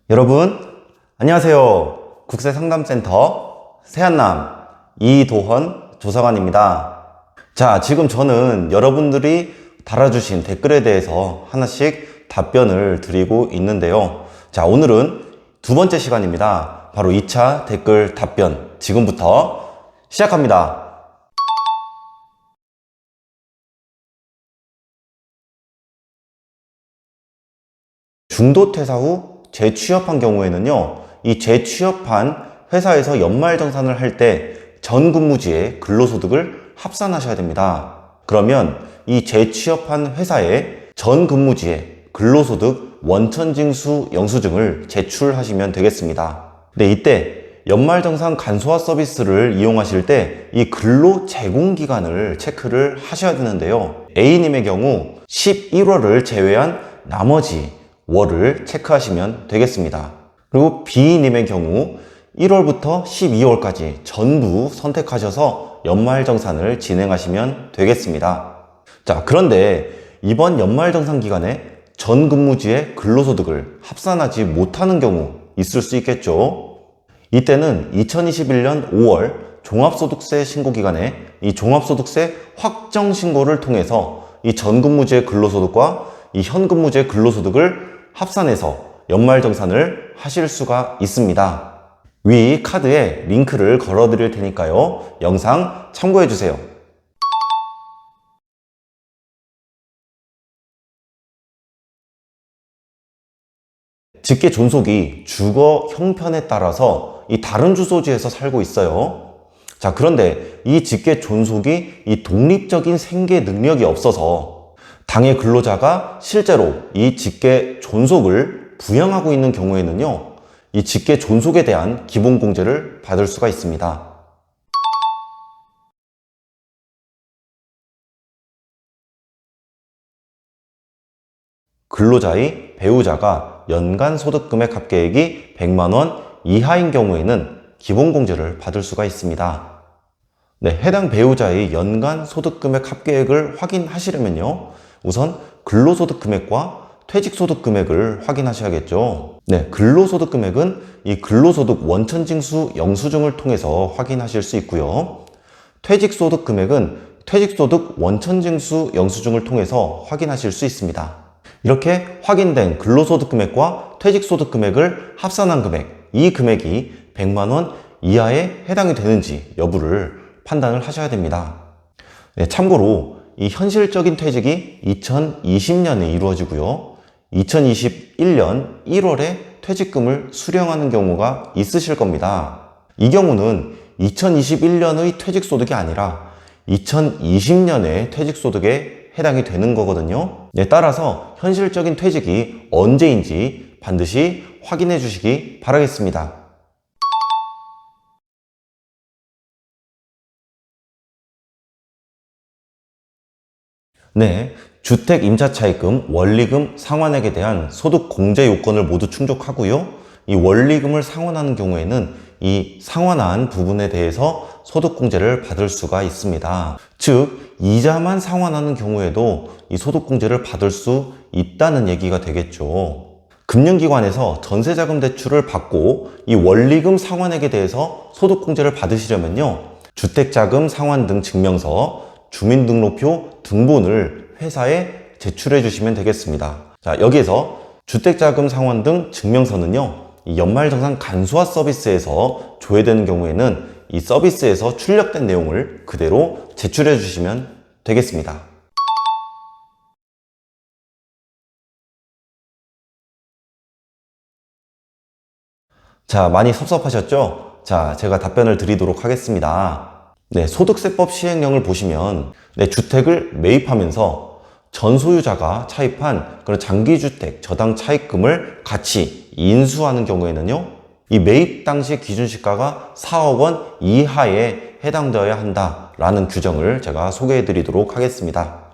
여러분, 안녕하세요. 국세상담센터 새한남 이도헌 조사관입니다. 자, 지금 저는 여러분들이 달아주신 댓글에 대해서 하나씩 답변을 드리고 있는데요. 자, 오늘은 두 번째 시간입니다. 바로 2차 댓글 답변 지금부터 시작합니다. 중도 퇴사 후 재취업한 경우에는요, 이 재취업한 회사에서 연말정산을 할 때 전 근무지에 근로소득을 합산하셔야 됩니다. 그러면 이 재취업한 회사에 전 근무지에 근로소득 원천징수 영수증을 제출하시면 되겠습니다. 네, 이때 연말정산 간소화 서비스를 이용하실 때 이 근로 제공 기간을 체크를 하셔야 되는데요. A님의 경우 11월을 제외한 나머지 월을 체크하시면 되겠습니다. 그리고 B님의 경우 1월부터 12월까지 전부 선택하셔서 연말정산을 진행하시면 되겠습니다. 자, 그런데 이번 연말정산 기간에 전 근무지에 근로소득을 합산하지 못하는 경우 있을 수 있겠죠. 이때는 2021년 5월 종합소득세 신고기간에 이 종합소득세 확정신고를 통해서 이 전 근무지의 근로소득과 이 현 근무지의 근로소득을 합산해서 연말정산을 하실 수가 있습니다. 위 카드에 링크를 걸어 드릴 테니까요. 영상 참고해 주세요. 직계 존속이 주거 형편에 따라서 이 다른 주소지에서 살고 있어요. 자, 그런데 이 직계 존속이 이 독립적인 생계 능력이 없어서 당해 근로자가 실제로 이 직계 존속을 부양하고 있는 경우에는요, 이 직계 존속에 대한 기본공제를 받을 수가 있습니다. 근로자의 배우자가 연간 소득금액 합계액이 100만원 이하인 경우에는 기본공제를 받을 수가 있습니다. 네, 해당 배우자의 연간 소득금액 합계액을 확인하시려면요, 우선 근로소득금액과 퇴직소득금액을 확인하셔야겠죠. 네, 근로소득금액은 이 근로소득 원천징수 영수증을 통해서 확인하실 수 있고요. 퇴직소득금액은 퇴직소득 원천징수 영수증을 통해서 확인하실 수 있습니다. 이렇게 확인된 근로소득금액과 퇴직소득금액을 합산한 금액, 이 금액이 100만원 이하에 해당이 되는지 여부를 판단을 하셔야 됩니다. 네, 참고로 이 현실적인 퇴직이 2020년에 이루어지고요. 2021년 1월에 퇴직금을 수령하는 경우가 있으실 겁니다. 이 경우는 2021년의 퇴직소득이 아니라 2020년의 퇴직소득에 해당이 되는 거거든요. 네, 따라서 현실적인 퇴직이 언제인지 반드시 확인해 주시기 바라겠습니다. 네, 주택 임차차입금, 원리금 상환액에 대한 소득 공제 요건을 모두 충족하고요. 이 원리금을 상환하는 경우에는 이 상환한 부분에 대해서 소득 공제를 받을 수가 있습니다. 즉, 이자만 상환하는 경우에도 이 소득 공제를 받을 수 있다는 얘기가 되겠죠. 금융기관에서 전세자금 대출을 받고 이 원리금 상환액에 대해서 소득 공제를 받으시려면요, 주택자금 상환 등 증명서, 주민등록표 등본을 회사에 제출해 주시면 되겠습니다. 자, 여기에서 주택자금 상환 등 증명서는요, 이 연말정산 간소화 서비스에서 조회되는 경우에는 이 서비스에서 출력된 내용을 그대로 제출해 주시면 되겠습니다. 자, 많이 섭섭하셨죠? 자, 제가 답변을 드리도록 하겠습니다. 네, 소득세법 시행령을 보시면 네, 주택을 매입하면서 전 소유자가 차입한 그런 장기주택 저당 차입금을 같이 인수하는 경우에는요, 이 매입 당시 기준시가가 4억 원 이하에 해당되어야 한다라는 규정을 제가 소개해 드리도록 하겠습니다.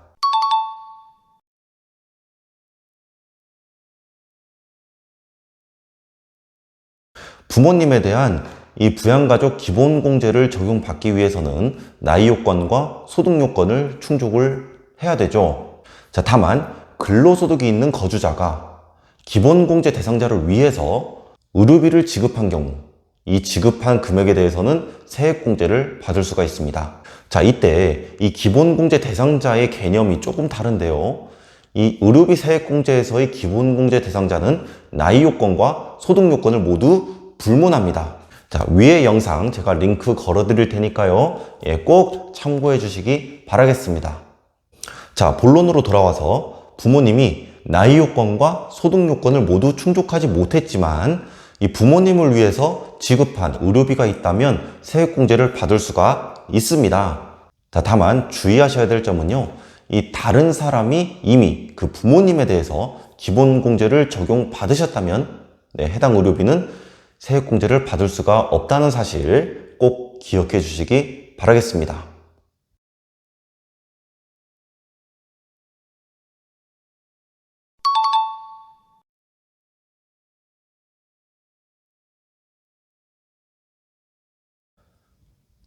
부모님에 대한 이 부양가족 기본공제를 적용받기 위해서는 나이 요건과 소득 요건을 충족을 해야 되죠. 자, 다만 근로소득이 있는 거주자가 기본공제 대상자를 위해서 의료비를 지급한 경우 이 지급한 금액에 대해서는 세액공제를 받을 수가 있습니다. 자, 이때 이 기본공제 대상자의 개념이 조금 다른데요. 이 의료비 세액공제에서의 기본공제 대상자는 나이 요건과 소득 요건을 모두 불문합니다. 자, 위의 영상 제가 링크 걸어 드릴 테니까요. 꼭 참고해 주시기 바라겠습니다. 자, 본론으로 돌아와서 부모님이 나이 요건과 소득 요건을 모두 충족하지 못했지만 이 부모님을 위해서 지급한 의료비가 있다면 세액공제를 받을 수가 있습니다. 자, 다만 주의하셔야 될 점은요. 이 다른 사람이 이미 그 부모님에 대해서 기본공제를 적용받으셨다면 해당 의료비는 세액공제를 받을 수가 없다는 사실 꼭 기억해 주시기 바라겠습니다.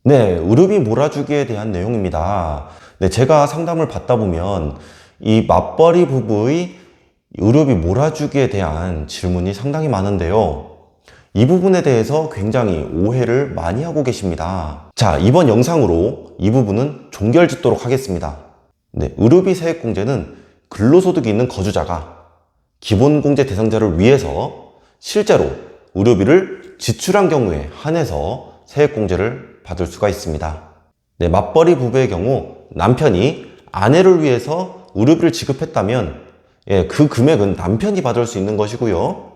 네, 의료비 몰아주기에 대한 내용입니다. 네, 제가 상담을 받다 보면 이 맞벌이 부부의 의료비 몰아주기에 대한 질문이 상당히 많은데요. 이 부분에 대해서 굉장히 오해를 많이 하고 계십니다. 자, 이번 영상으로 이 부분은 종결 짓도록 하겠습니다. 네, 의료비 세액공제는 근로소득이 있는 거주자가 기본공제 대상자를 위해서 실제로 의료비를 지출한 경우에 한해서 세액공제를 받을 수가 있습니다. 네, 맞벌이 부부의 경우 남편이 아내를 위해서 의료비를 지급했다면 그 금액은 남편이 받을 수 있는 것이고요.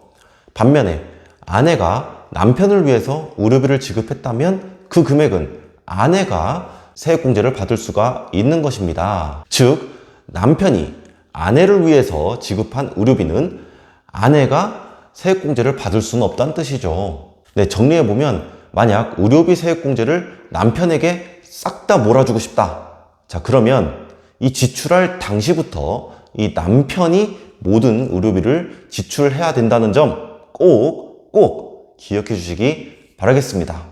반면에 아내가 남편을 위해서 의료비를 지급했다면 그 금액은 아내가 세액공제를 받을 수가 있는 것입니다. 즉, 남편이 아내를 위해서 지급한 의료비는 아내가 세액공제를 받을 수는 없다는 뜻이죠. 네, 정리해보면 만약 의료비 세액공제를 남편에게 싹 다 몰아주고 싶다. 자, 그러면 이 지출할 당시부터 이 남편이 모든 의료비를 지출해야 된다는 점 꼭 기억해 주시기 바라겠습니다.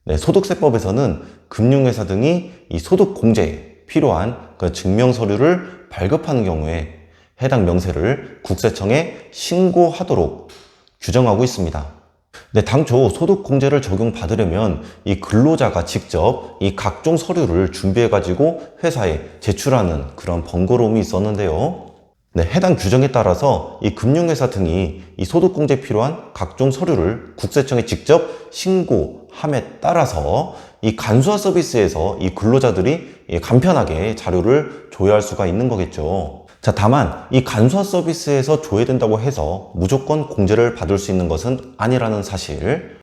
네, 소득세법에서는 금융회사 등이 이 소득공제에 필요한 그 증명서류를 발급하는 경우에 해당 명세를 국세청에 신고하도록 규정하고 있습니다. 네, 당초 소득공제를 적용받으려면 이 근로자가 직접 이 각종 서류를 준비해가지고 회사에 제출하는 그런 번거로움이 있었는데요. 네, 해당 규정에 따라서 이 금융회사 등이 이 소득공제에 필요한 각종 서류를 국세청에 직접 신고함에 따라서 이 간소화 서비스에서 이 근로자들이 간편하게 자료를 조회할 수가 있는 거겠죠. 자, 다만 이 간소화 서비스에서 조회된다고 해서 무조건 공제를 받을 수 있는 것은 아니라는 사실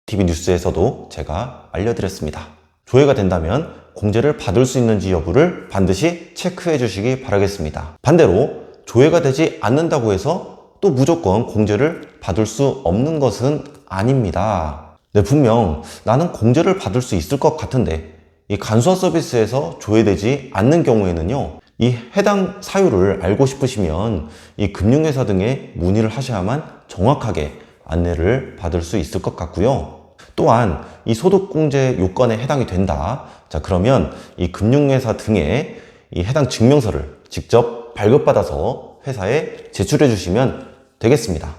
TV 뉴스에서도 제가 알려드렸습니다. 조회가 된다면 공제를 받을 수 있는지 여부를 반드시 체크해 주시기 바라겠습니다. 반대로 조회가 되지 않는다고 해서 또 무조건 공제를 받을 수 없는 것은 아닙니다. 네, 분명 나는 공제를 받을 수 있을 것 같은데 이 간소화 서비스에서 조회되지 않는 경우에는요, 이 해당 사유를 알고 싶으시면 이 금융회사 등에 문의를 하셔야만 정확하게 안내를 받을 수 있을 것 같고요. 또한 이 소득공제 요건에 해당이 된다. 자, 그러면 이 금융회사 등에 이 해당 증명서를 직접 발급받아서 회사에 제출해 주시면 되겠습니다.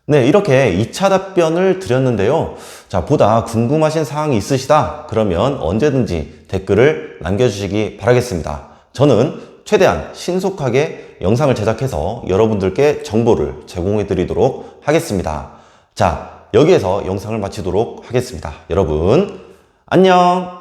네, 이렇게 2차 답변을 드렸는데요. 자, 보다 궁금하신 사항이 있으시다. 그러면 언제든지 댓글을 남겨주시기 바라겠습니다. 저는 최대한 신속하게 영상을 제작해서 여러분들께 정보를 제공해 드리도록 하겠습니다. 자, 여기에서 영상을 마치도록 하겠습니다. 여러분, 안녕!